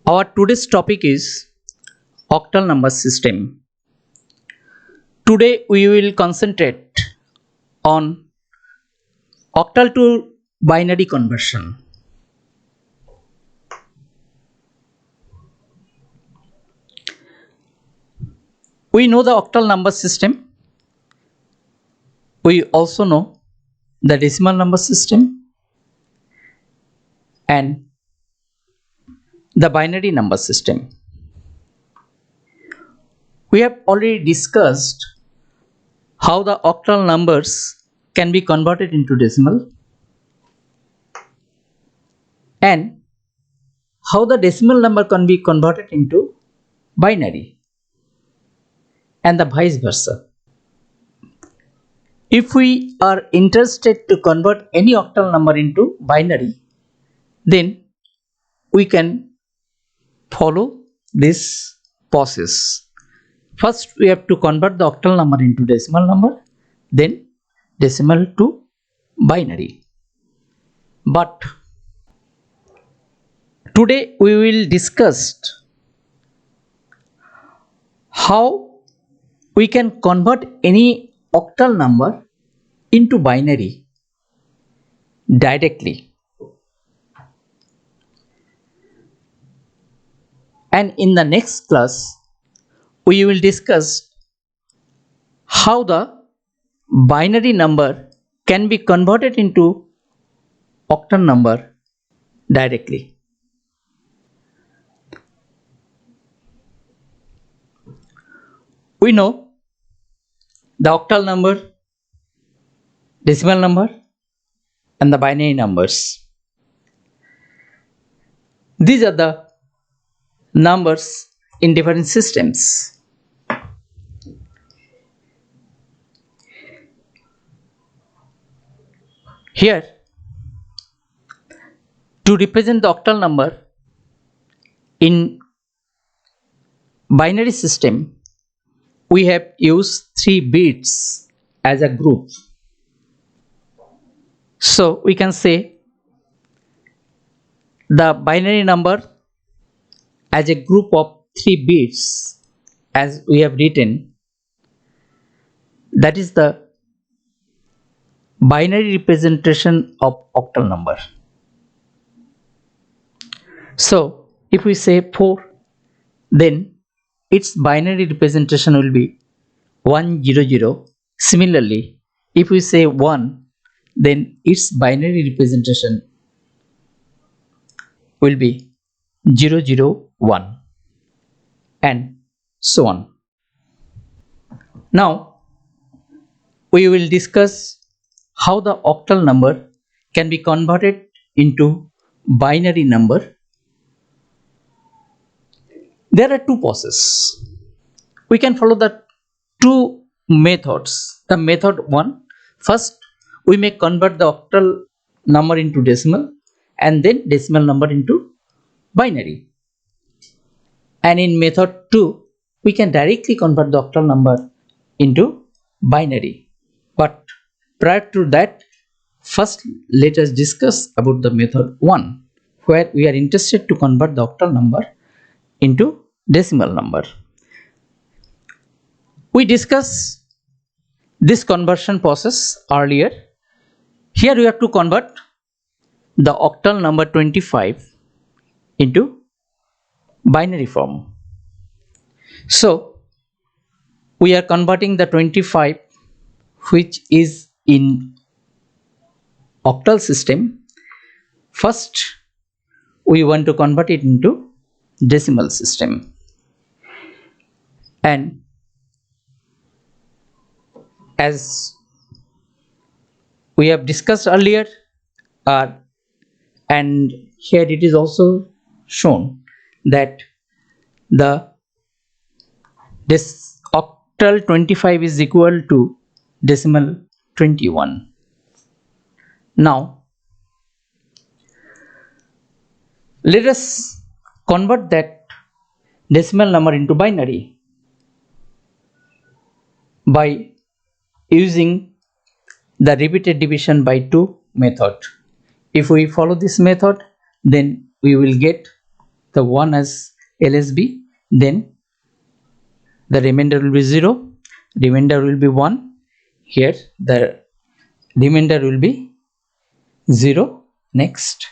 Our today's topic is octal number system. Today we will concentrate on octal to binary conversion. We know the octal number system. We also know the decimal number system and the binary number system. We have already discussed how the octal numbers can be converted into decimal and how the decimal number can be converted into binary and the vice versa. If we are interested to convert any octal number into binary, then we can follow this process. First, we have to convert the octal number into decimal number, then decimal to binary. But today we will discuss how we can convert any octal number into binary directly. And in the next class, we will discuss how the binary number can be converted into octal number directly. We know the octal number, decimal number, and the binary numbers. These are the numbers in different systems. Here, to represent the octal number in binary system, we have used 3 bits as a group. So we can say the binary number as a group of 3 bits, as we have written, that is the binary representation of octal number. So if we say 4, then its binary representation will be 100. Similarly, if we say 1, then its binary representation will be 001 and so on. Now we will discuss how the octal number can be converted into binary number. There are 2 processes. We can follow the 2 methods. The method 1, first we may convert the octal number into decimal and then decimal number into binary. And in method 2, we can directly convert the octal number into binary. But prior to that, first let us discuss about the method 1, where we are interested to convert the octal number into decimal number. We discussed this conversion process earlier. Here we have to convert the octal number 25 into binary form. So we are converting the 25 which is in octal system. First we want to convert it into decimal system, and as we have discussed earlier, and here it is also shown that this octal 25 is equal to decimal 21. Now let us convert that decimal number into binary by using the repeated division by 2 method. If we follow this method, then we will get the 1 as LSB, then the remainder will be 0, remainder will be 1. Here the remainder will be 0. Next,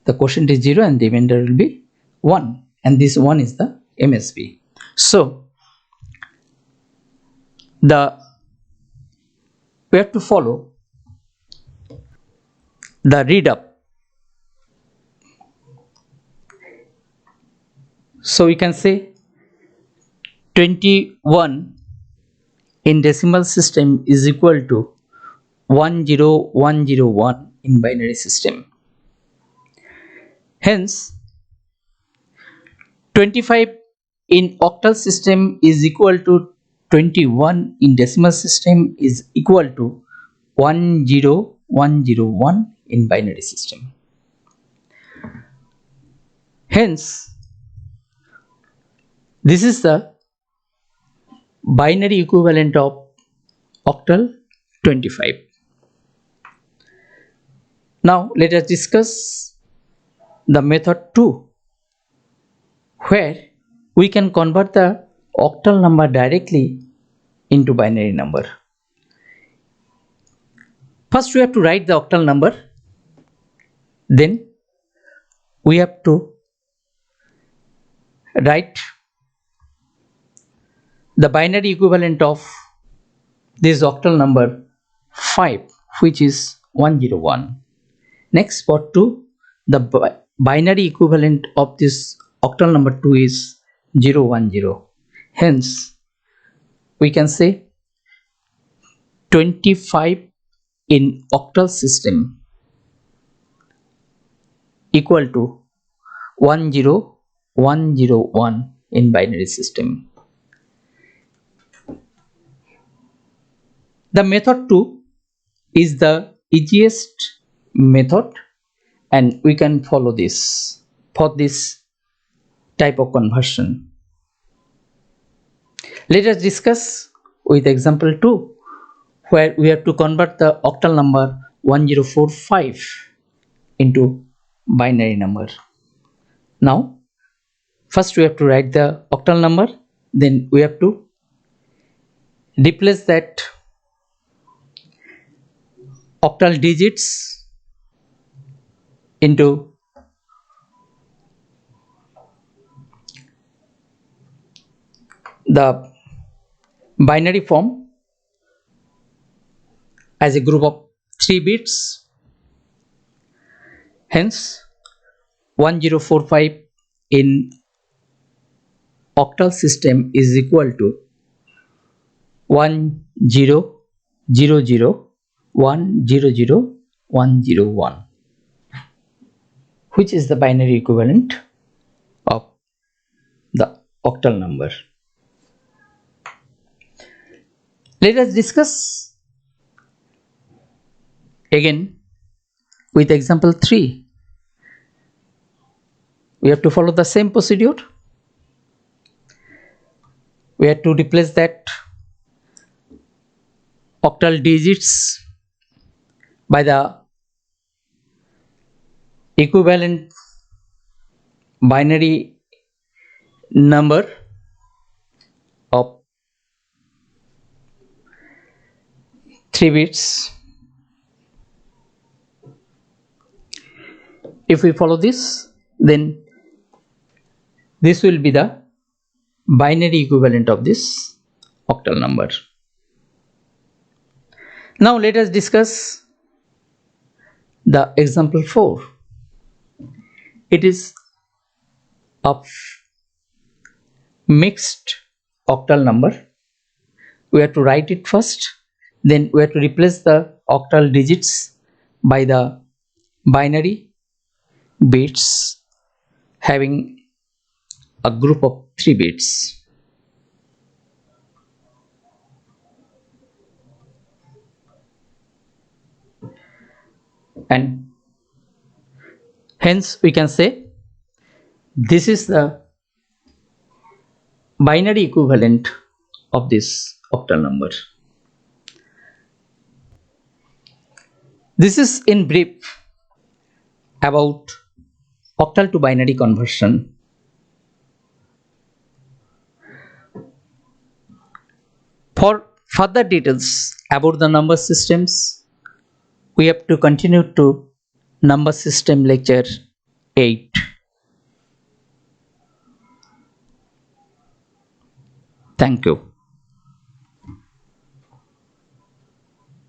the quotient is 0 and the remainder will be 1, and this 1 is the MSB. So we have to follow the read up. So we can say 21 in decimal system is equal to 10101 in binary system. Hence 25 in octal system is equal to 21 in decimal system is equal to 10101 in binary system. Hence this is the binary equivalent of octal 25. Now let us discuss the method 2, where we can convert the octal number directly into binary number. First we have to write the octal number, then we have to write the binary equivalent of this octal number 5, which is 101. Next, for 2, the binary equivalent of this octal number 2 is 010. Hence we can say 25 in octal system equal to 10101 in binary system. The method 2 is the easiest method, and we can follow this for this type of conversion. Let us discuss with example 2, where we have to convert the octal number 1045 into binary number. Now first we have to write the octal number, then we have to replace that octal digits into the binary form as a group of 3 bits. Hence 1045 in octal system is equal to 1000100101, which is the binary equivalent of the octal number. Let us discuss again with example 3. We have to follow the same procedure. We have to replace that octal digits by the equivalent binary number of 3 bits. If we follow this, then this will be the binary equivalent of this octal number. Now let us discuss the example 4. It is a mixed octal number. We have to write it first, then we have to replace the octal digits by the binary bits having a group of 3 bits. And hence we can say this is the binary equivalent of this octal number. This is in brief about octal to binary conversion. For further details about the number systems, we have to continue to number system lecture 8. Thank you.